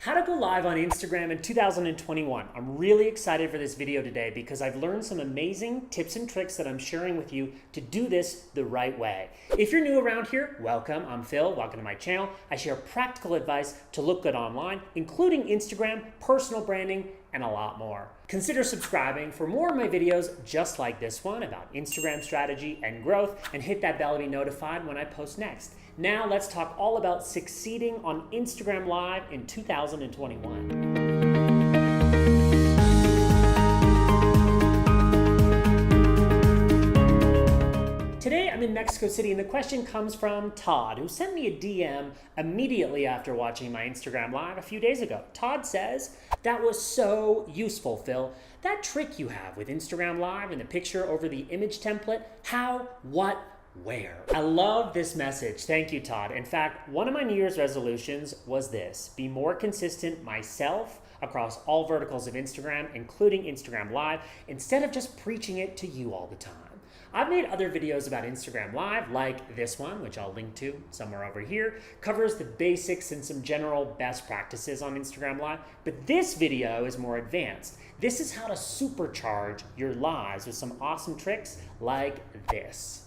How to go live on Instagram in 2021. I'm really excited for this video today because I've learned some amazing tips and tricks that I'm sharing with you to do this the right way. If you're new around here, welcome. I'm Phil. Welcome to my channel. I share practical advice to look good online, including Instagram, personal branding, and a lot more. Consider subscribing for more of my videos just like this one about Instagram strategy and growth, and hit that bell to be notified when I post next. Now let's talk all about succeeding on Instagram Live in 2021. Today I'm in Mexico City and the question comes from Todd, who sent me a DM immediately after watching my Instagram Live a few days ago. Todd says, "That was so useful, Phil. That trick you have with Instagram Live and the picture over the image template, how, what, where?" I love this message. Thank you, Todd. In fact, one of my New Year's resolutions was this: be more consistent myself across all verticals of Instagram, including Instagram Live, instead of just preaching it to you all the time. I've made other videos about Instagram Live, like this one, which I'll link to somewhere over here, covers the basics and some general best practices on Instagram Live, but this video is more advanced. This is how to supercharge your lives with some awesome tricks like this.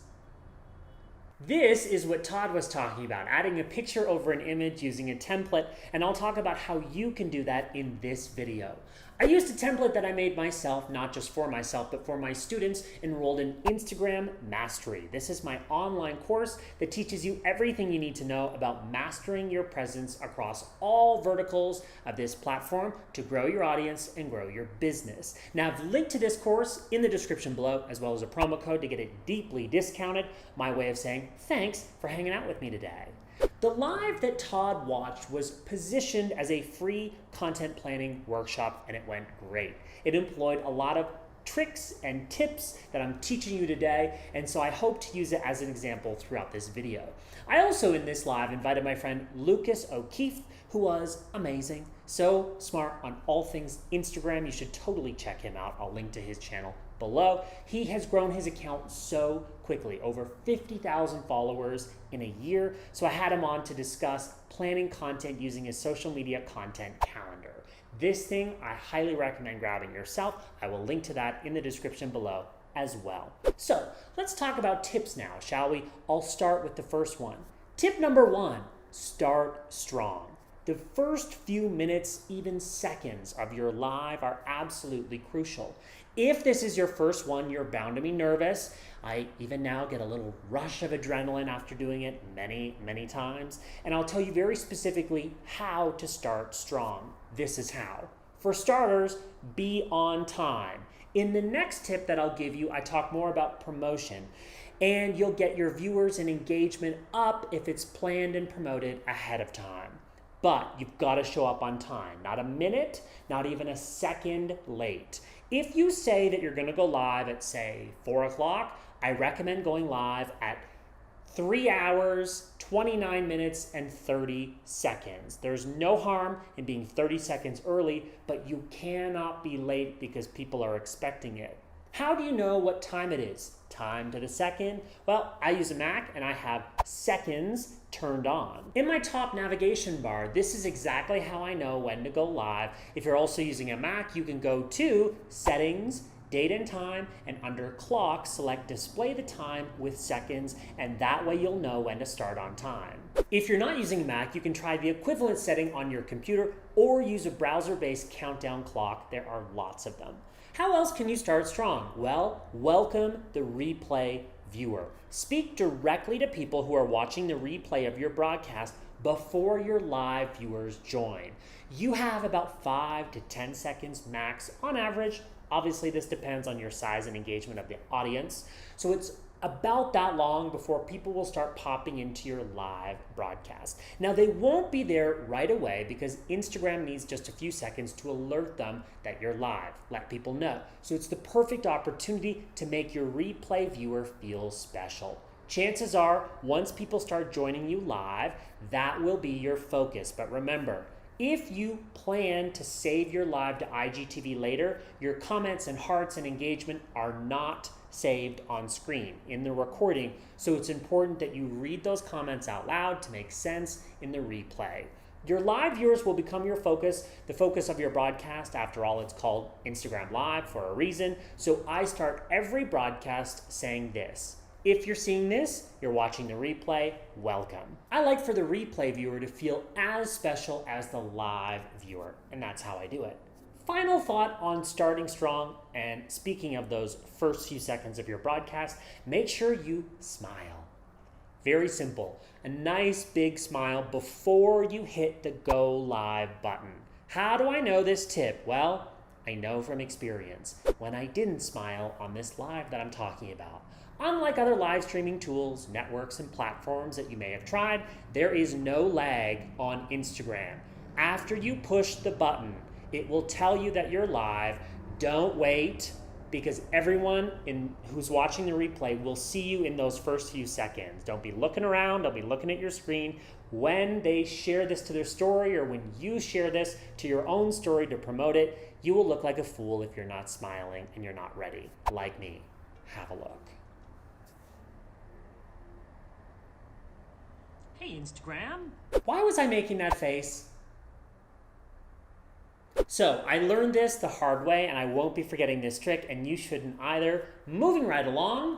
This is what Todd was talking about, adding a picture over an image using a template, and I'll talk about how you can do that in this video. I used a template that I made myself, not just for myself, but for my students enrolled in Instagram Mastery. This is my online course that teaches you everything you need to know about mastering your presence across all verticals of this platform to grow your audience and grow your business. Now, I've linked to this course in the description below, as well as a promo code to get it deeply discounted, my way of saying thanks for hanging out with me today. The live that Todd watched was positioned as a free content planning workshop, and it went great. It employed a lot of tricks and tips that I'm teaching you today, and so I hope to use it as an example throughout this video. I also, in this live, invited my friend Lucas O'Keefe, who was amazing, so smart on all things Instagram. You should totally check him out. I'll link to his channel below. He has grown his account so quickly, over 50,000 followers in a year. So I had him on to discuss planning content using his social media content calendar. This thing I highly recommend grabbing yourself. I will link to that in the description below as well. So let's talk about tips now, shall we? I'll start with the first one. Tip number one, start strong. The first few minutes, even seconds of your live are absolutely crucial. If this is your first one, you're bound to be nervous. I even now get a little rush of adrenaline after doing it many times. And I'll tell you very specifically how to start strong. This is how. For starters, be on time. In the next tip that I'll give you, I talk more about promotion. And you'll get your viewers and engagement up if it's planned and promoted ahead of time. But you've got to show up on time, not a minute, not even a second late. If you say that you're going to go live at, say, 4 o'clock, I recommend going live at 3 hours, 29 minutes, and 30 seconds. There's no harm in being 30 seconds early, but you cannot be late because people are expecting it. How do you know what time it is? Time to the second? Well, I use a Mac and I have seconds turned on. In my top navigation bar, this is exactly how I know when to go live. If you're also using a Mac, you can go to Settings, Date and Time, and under Clock, select Display the Time with seconds, and that way you'll know when to start on time. If you're not using a Mac, you can try the equivalent setting on your computer or use a browser-based countdown clock. There are lots of them. How else can you start strong? Well, welcome the replay viewer. Speak directly to people who are watching the replay of your broadcast before your live viewers join. You have about 5 to 10 seconds max on average. Obviously, this depends on your size and engagement of the audience. So it's about that long before people will start popping into your live broadcast. Now, they won't be there right away because Instagram needs just a few seconds to alert them that you're live, let people know. So it's the perfect opportunity to make your replay viewer feel special. Chances are, once people start joining you live, that will be your focus. But remember, if you plan to save your live to IGTV later, your comments and hearts and engagement are not saved on screen in the recording, so it's important that you read those comments out loud to make sense in the replay. Your live viewers will become your focus, the focus of your broadcast. After all, it's called Instagram Live for a reason. So I start every broadcast saying this. If you're seeing this, you're watching the replay, welcome. I like for the replay viewer to feel as special as the live viewer, and that's how I do it. Final thought on starting strong, and speaking of those first few seconds of your broadcast, make sure you smile. Very simple. A nice big smile before you hit the go live button. How do I know this tip? Well, I know from experience when I didn't smile on this live that I'm talking about. Unlike other live streaming tools, networks, and platforms that you may have tried, there is no lag on Instagram. After you push the button, it will tell you that you're live. Don't wait, because everyone who's watching the replay will see you in those first few seconds. Don't be looking around, don't be looking at your screen. When they share this to their story, or when you share this to your own story to promote it, you will look like a fool if you're not smiling and you're not ready, like me. Have a look. Hey, Instagram. Why was I making that face? So I learned this the hard way, and I won't be forgetting this trick, and you shouldn't either. Moving right along.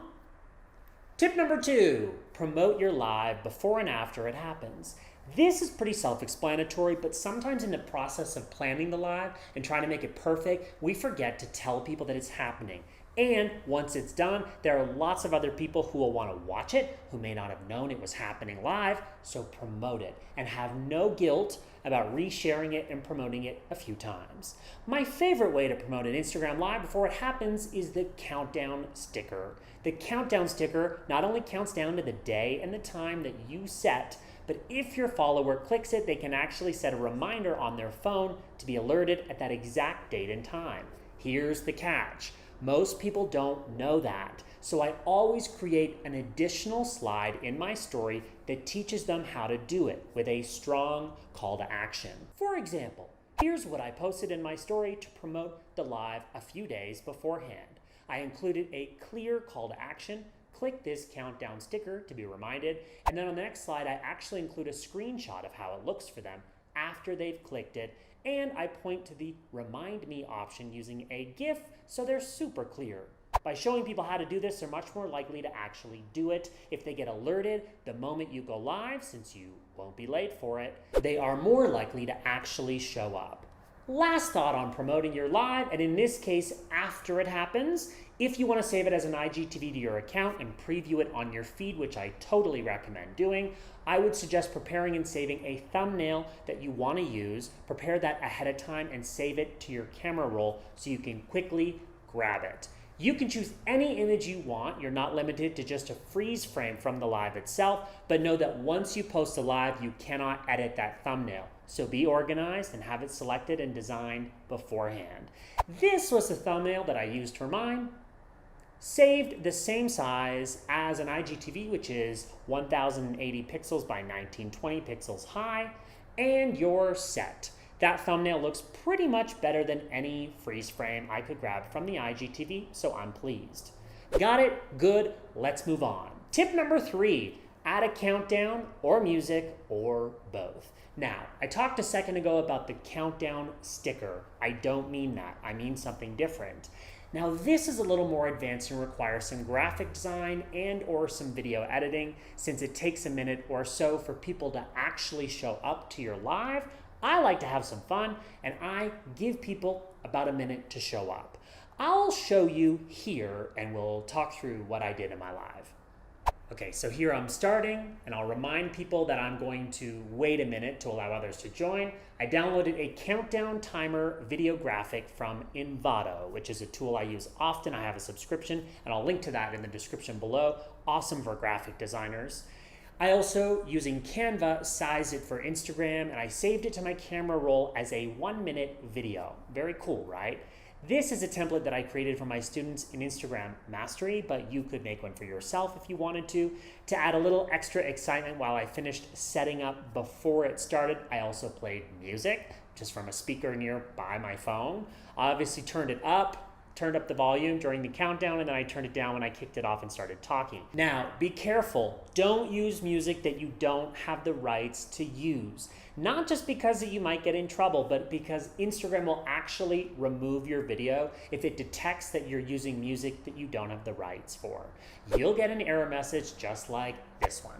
Tip number 2, promote your live before and after it happens. This is pretty self-explanatory, but sometimes in the process of planning the live and trying to make it perfect, we forget to tell people that it's happening. And once it's done, there are lots of other people who will want to watch it, who may not have known it was happening live, so promote it and have no guilt about resharing it and promoting it a few times. My favorite way to promote an Instagram Live before it happens is the countdown sticker. The countdown sticker not only counts down to the day and the time that you set, but if your follower clicks it, they can actually set a reminder on their phone to be alerted at that exact date and time. Here's the catch. Most people don't know that, so I always create an additional slide in my story that teaches them how to do it with a strong call to action. For example, here's what I posted in my story to promote the live a few days beforehand. I included a clear call to action. Click this countdown sticker to be reminded, and then on the next slide I actually include a screenshot of how it looks for them after they've clicked it, and I point to the Remind Me option using a GIF so they're super clear. By showing people how to do this, they're much more likely to actually do it. If they get alerted the moment you go live, since you won't be late for it, they are more likely to actually show up. Last thought on promoting your live, and in this case, after it happens, if you want to save it as an IGTV to your account and preview it on your feed, which I totally recommend doing, I would suggest preparing and saving a thumbnail that you want to use. Prepare that ahead of time and save it to your camera roll so you can quickly grab it. You can choose any image you want. You're not limited to just a freeze frame from the live itself, but know that once you post a live, you cannot edit that thumbnail. So be organized and have it selected and designed beforehand. This was the thumbnail that I used for mine. Saved the same size as an IGTV, which is 1080 pixels by 1920 pixels high, and you're set. That thumbnail looks pretty much better than any freeze frame I could grab from the IGTV, so I'm pleased. Got it? Good. Let's move on. Tip number 3, add a countdown or music or both. Now, I talked a second ago about the countdown sticker. I don't mean that. I mean something different. Now, this is a little more advanced and requires some graphic design and or some video editing, since it takes a minute or so for people to actually show up to your live. I like to have some fun, and I give people about a minute to show up. I'll show you here, and we'll talk through what I did in my live. Okay, so here I'm starting, and I'll remind people that I'm going to wait a minute to allow others to join. I downloaded a countdown timer video graphic from Envato, which is a tool I use often. I have a subscription, and I'll link to that in the description below. Awesome for graphic designers. I also, using Canva, sized it for Instagram, and I saved it to my camera roll as a 1-minute video. Very cool, right? This is a template that I created for my students in Instagram Mastery, but you could make one for yourself if you wanted to add a little extra excitement while I finished setting up before it started. I also played music, just from a speaker nearby my phone. I obviously turned it up, turned up the volume during the countdown, and then I turned it down when I kicked it off and started talking. Now, be careful. Don't use music that you don't have the rights to use. Not just because you might get in trouble, but because Instagram will actually remove your video if it detects that you're using music that you don't have the rights for. You'll get an error message just like this one.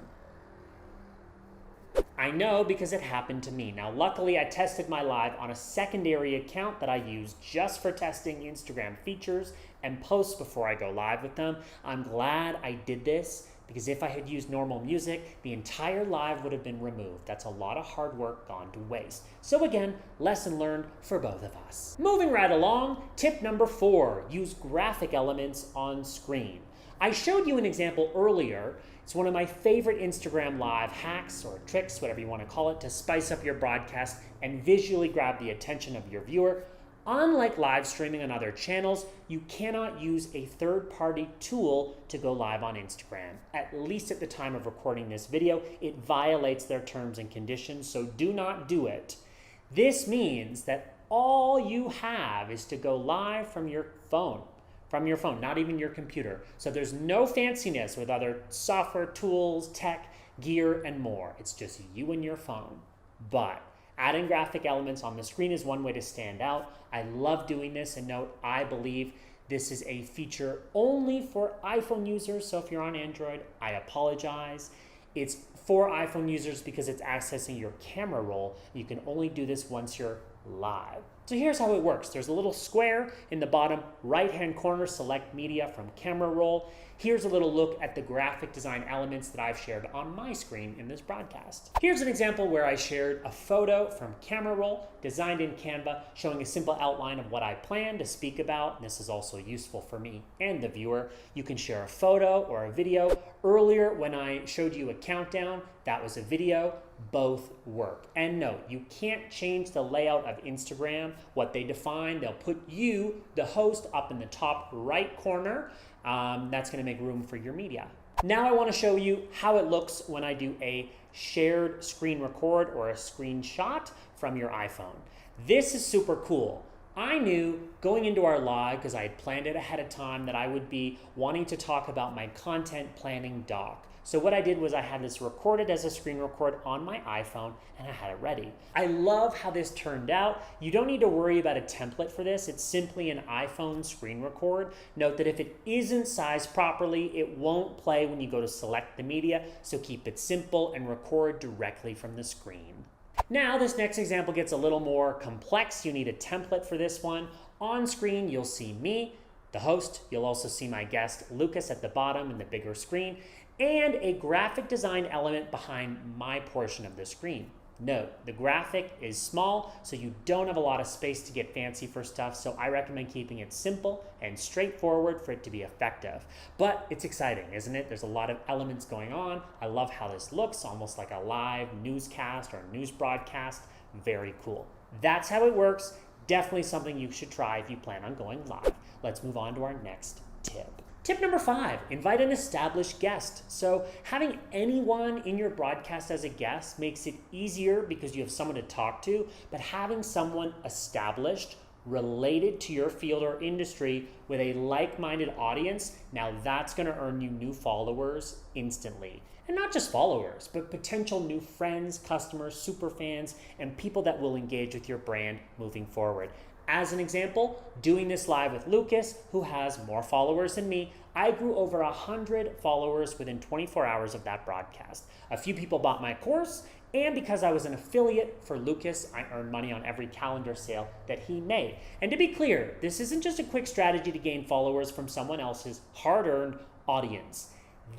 I know because it happened to me. Now, luckily, I tested my live on a secondary account that I use just for testing Instagram features and posts before I go live with them. I'm glad I did this because if I had used normal music, the entire live would have been removed. That's a lot of hard work gone to waste. So again, lesson learned for both of us. Moving right along, tip number 4, use graphic elements on screen. I showed you an example earlier. It's one of my favorite Instagram live hacks or tricks, whatever you want to call it, to spice up your broadcast and visually grab the attention of your viewer. Unlike live streaming on other channels, you cannot use a third-party tool to go live on Instagram. At least at the time of recording this video, it violates their terms and conditions, so do not do it. This means that all you have is to go live from your phone. Not even your computer. So there's no fanciness with other software tools, tech, gear, and more. It's just you and your phone. But adding graphic elements on the screen is one way to stand out. I love doing this, and note, I believe this is a feature only for iPhone users. So if you're on Android, I apologize. It's for iPhone users because it's accessing your camera roll. You can only do this once you're live. So here's how it works. There's a little square in the bottom right-hand corner, select media from camera roll. Here's a little look at the graphic design elements that I've shared on my screen in this broadcast. Here's an example where I shared a photo from camera roll, designed in Canva, showing a simple outline of what I plan to speak about. And this is also useful for me and the viewer. You can share a photo or a video. Earlier, when I showed you a countdown, that was a video. Both work. And note, you can't change the layout of Instagram. What they define, they'll put you, the host, up in the top right corner. That's going to make room for your media. Now I want to show you how it looks when I do a shared screen record or a screenshot from your iPhone. This is super cool. I knew going into our live, because I had planned it ahead of time, that I would be wanting to talk about my content planning doc. So what I did was I had this recorded as a screen record on my iPhone, and I had it ready. I love how this turned out. You don't need to worry about a template for this. It's simply an iPhone screen record. Note that if it isn't sized properly, it won't play when you go to select the media, so keep it simple and record directly from the screen. Now, this next example gets a little more complex. You need a template for this one. On screen, you'll see me, the host. You'll also see my guest, Lucas, at the bottom in the bigger screen, and a graphic design element behind my portion of the screen. Note, the graphic is small, so you don't have a lot of space to get fancy for stuff, so I recommend keeping it simple and straightforward for it to be effective. But it's exciting, isn't it? There's a lot of elements going on. I love how this looks, almost like a live newscast or news broadcast. Very cool. That's how it works. Definitely something you should try if you plan on going live. Let's move on to our next tip. Tip number 5, invite an established guest. So having anyone in your broadcast as a guest makes it easier because you have someone to talk to, but having someone established, related to your field or industry with a like-minded audience, now that's going to earn you new followers instantly. And not just followers, but potential new friends, customers, super fans, and people that will engage with your brand moving forward. As an example, doing this live with Lucas, who has more followers than me, I grew over 100 followers within 24 hours of that broadcast. A few people bought my course, and because I was an affiliate for Lucas, I earned money on every calendar sale that he made. And to be clear, this isn't just a quick strategy to gain followers from someone else's hard-earned audience.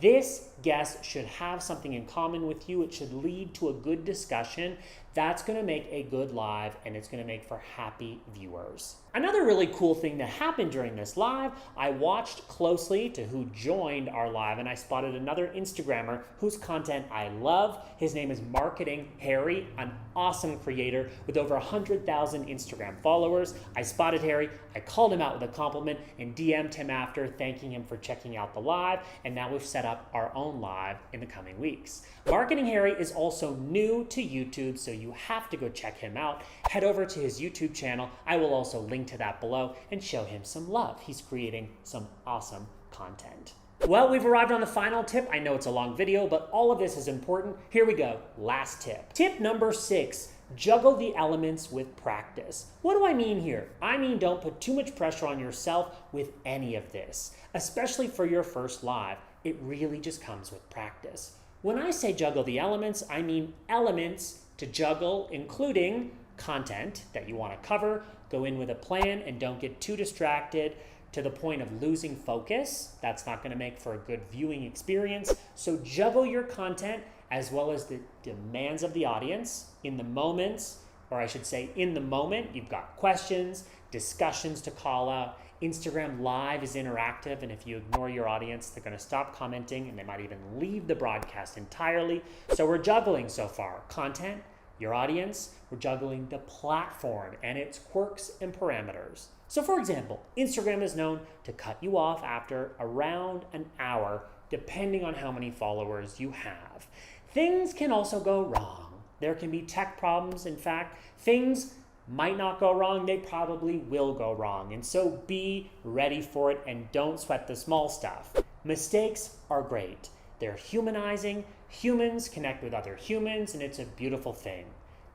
This guest should have something in common with you. It should lead to a good discussion. That's going to make a good live, and it's going to make for happy viewers. Another really cool thing that happened during this live, I watched closely to who joined our live, and I spotted another Instagrammer whose content I love. His name is Marketing Harry, an awesome creator with over 100,000 Instagram followers. I spotted Harry, I called him out with a compliment, and DM'd him after, thanking him for checking out the live, and now we've set up our own live in the coming weeks. Marketing Harry is also new to YouTube, so you have to go check him out. Head over to his YouTube channel. I will also link to that below and show him some love. He's creating some awesome content. Well, we've arrived on the final tip. I know it's a long video, but all of this is important. Here we go. Last tip. Tip number 6. Juggle the elements with practice. What do I mean here? I mean, don't put too much pressure on yourself with any of this, especially for your first live. It really just comes with practice. When I say juggle the elements, I mean elements to juggle, including content that you want to cover. Go in with a plan and don't get too distracted to the point of losing focus. That's not going to make for a good viewing experience. So juggle your content as well as the demands of the audience in the moments, or I should say in the moment. You've got questions, discussions to call out. Instagram Live is interactive, and if you ignore your audience, they're going to stop commenting and they might even leave the broadcast entirely. So we're juggling so far content, your audience, we're juggling the platform and its quirks and parameters. So for example, Instagram is known to cut you off after around an hour, depending on how many followers you have. Things can also go wrong. There can be tech problems. In fact, things might not go wrong, they probably will go wrong. And so be ready for it and don't sweat the small stuff. Mistakes are great. They're humanizing. Humans connect with other humans, and it's a beautiful thing.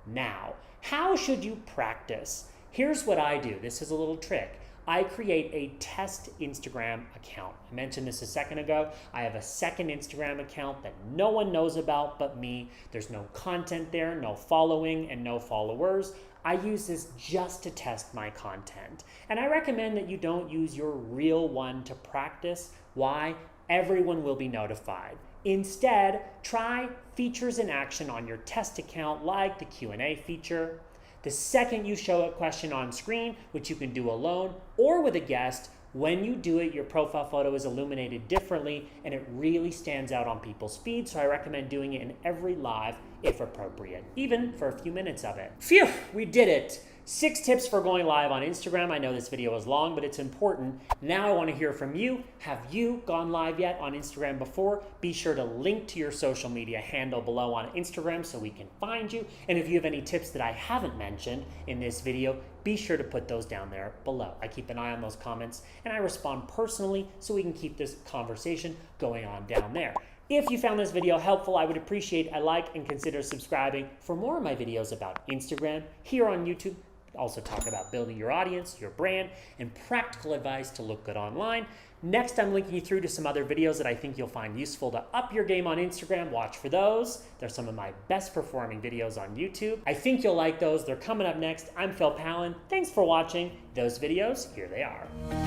Now, how should you practice? Here's what I do. This is a little trick. I create a test Instagram account. I mentioned this a second ago. I have a second Instagram account that no one knows about but me. There's no content there, no following, and no followers. I use this just to test my content. And I recommend that you don't use your real one to practice. Why? Everyone will be notified. Instead, try features in action on your test account, like the Q&A feature. The second you show a question on screen, which you can do alone or with a guest, when you do it, your profile photo is illuminated differently and it really stands out on people's feed. So I recommend doing it in every live if appropriate, even for a few minutes of it. Phew, we did it. 6 tips for going live on Instagram. I know this video was long, but it's important. Now I want to hear from you. Have you gone live yet on Instagram before? Be sure to link to your social media handle below on Instagram so we can find you. And if you have any tips that I haven't mentioned in this video, be sure to put those down there below. I keep an eye on those comments and I respond personally so we can keep this conversation going on down there. If you found this video helpful, I would appreciate a like and consider subscribing for more of my videos about Instagram here on YouTube. Also talk about building your audience, your brand, and practical advice to look good online. Next, I'm linking you through to some other videos that I think you'll find useful to up your game on Instagram. Watch for those. They're some of my best performing videos on YouTube. I think you'll like those. They're coming up next. I'm Pallen. Thanks for watching those videos. Here they are.